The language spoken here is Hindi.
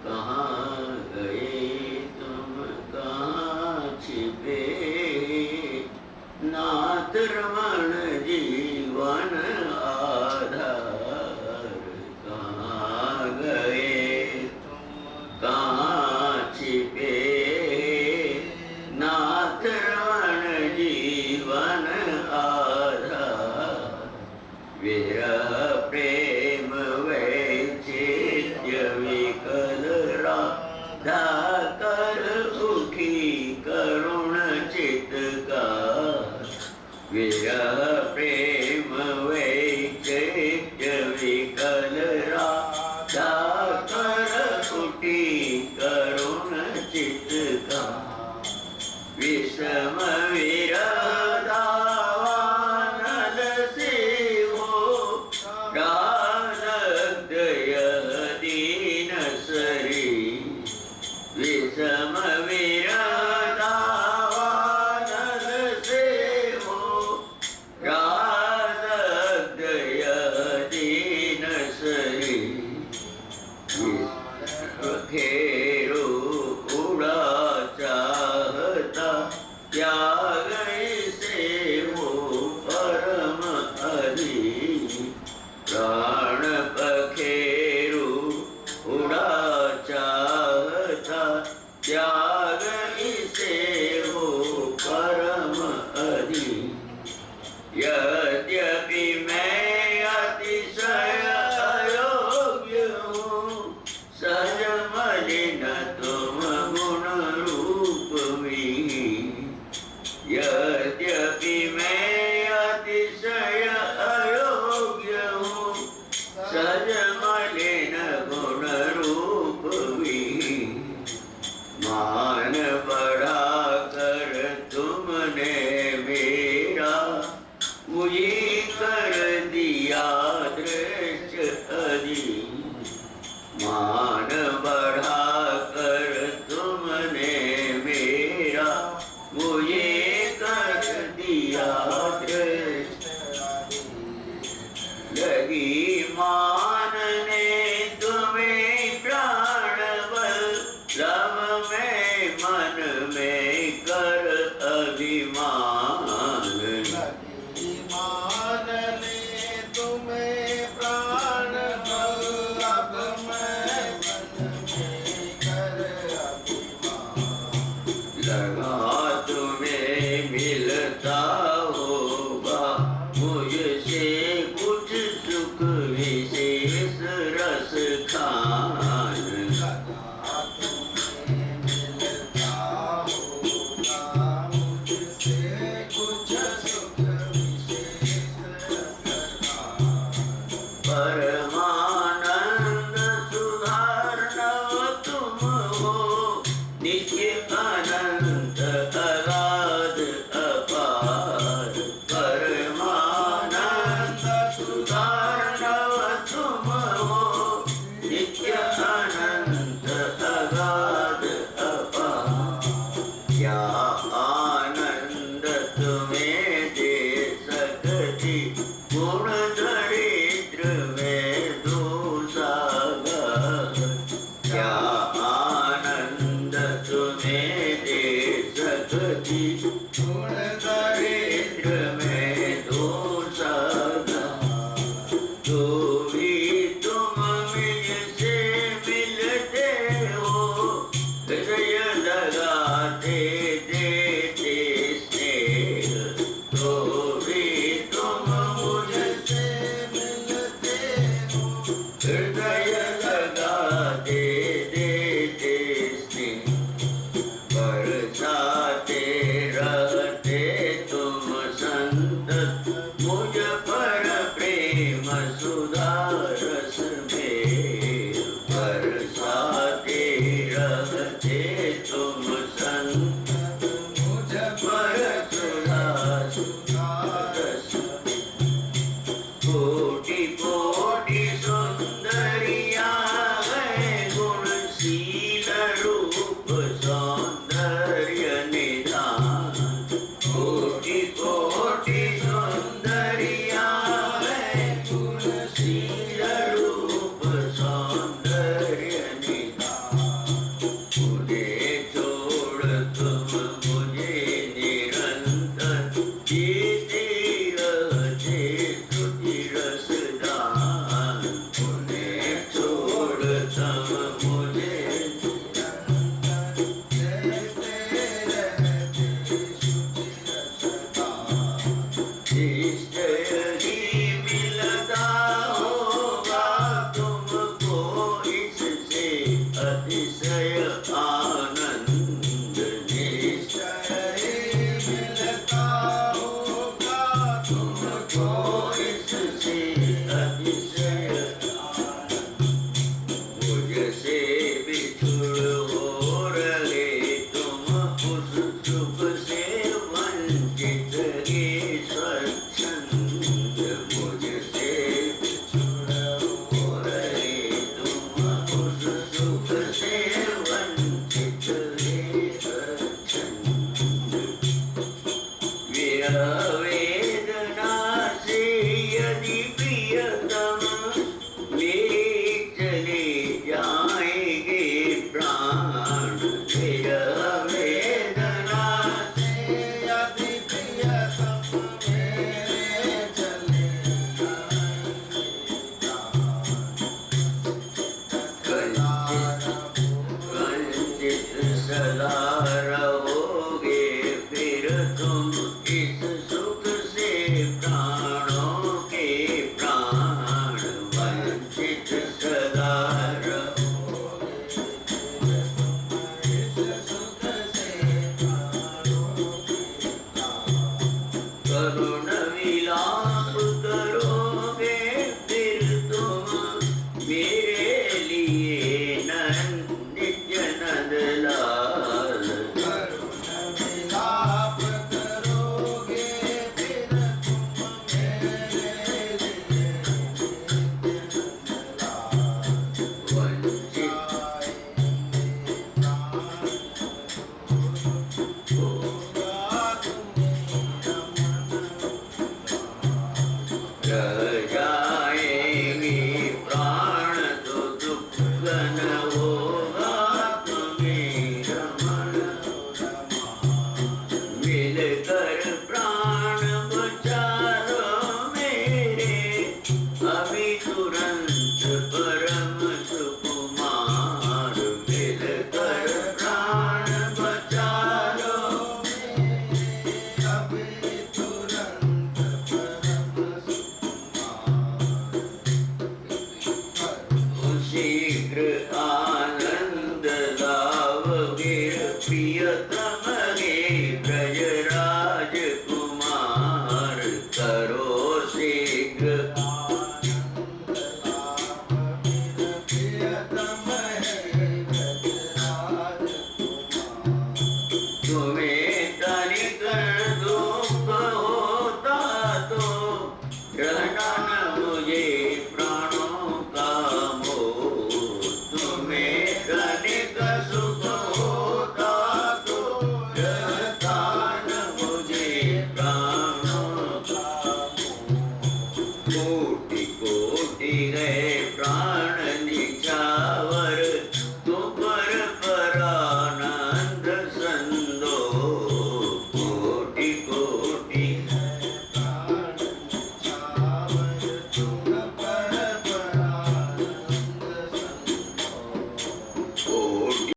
कहाँ गए तुम कहाँ छिपे, नाथ रमण जीवन आधार। कहाँ गए कहाँ छिपे, नाथ रमण जीवन आधार। विरह प्रेम वैचित्य विकल राधा कर उठी करुण चित का। विरह प्रेम वैचित्य विकल राधा कर उठी करुण चित का। विषम विरह दावानल से हो गानक यह दीन सरी। विषम विरह दावानल से हो गानक यह दीन सरी। खेरो उड़ा चाहता त्याग से वो परम हरि। प्राण पखेरु उड़ा चाहता त्याग से वो परम हरि। यद्यपि मैं अतिशय अयोग्य हूँ, सहज मलिन तुम गुण रूप में। यद्यपि मैं अतिशय अयोग्य हूँ, सहज मलिन गुण रूप में। मान बढ़ा कर तुमने मेरा मुझे कर दिया दृष्ट हरि। मान बढ़ा कर तुमने मेरा मुझे कर दिया दृष्ट हरि। लगी मानने तुम्हें प्राण बल, लव में मन में कर अभिमान। मानने तुम्हें प्राण बल, लब में मगन हो आत्म में रमण मिलकर प्राण बचालो मेरे अभी तुरंत परम सुकुमार मिलकर प्राण बचालो शीघ्र आनंद लावगे प्रियतम हे ब्रजराज कुमार करो शीघ्र प्रियतम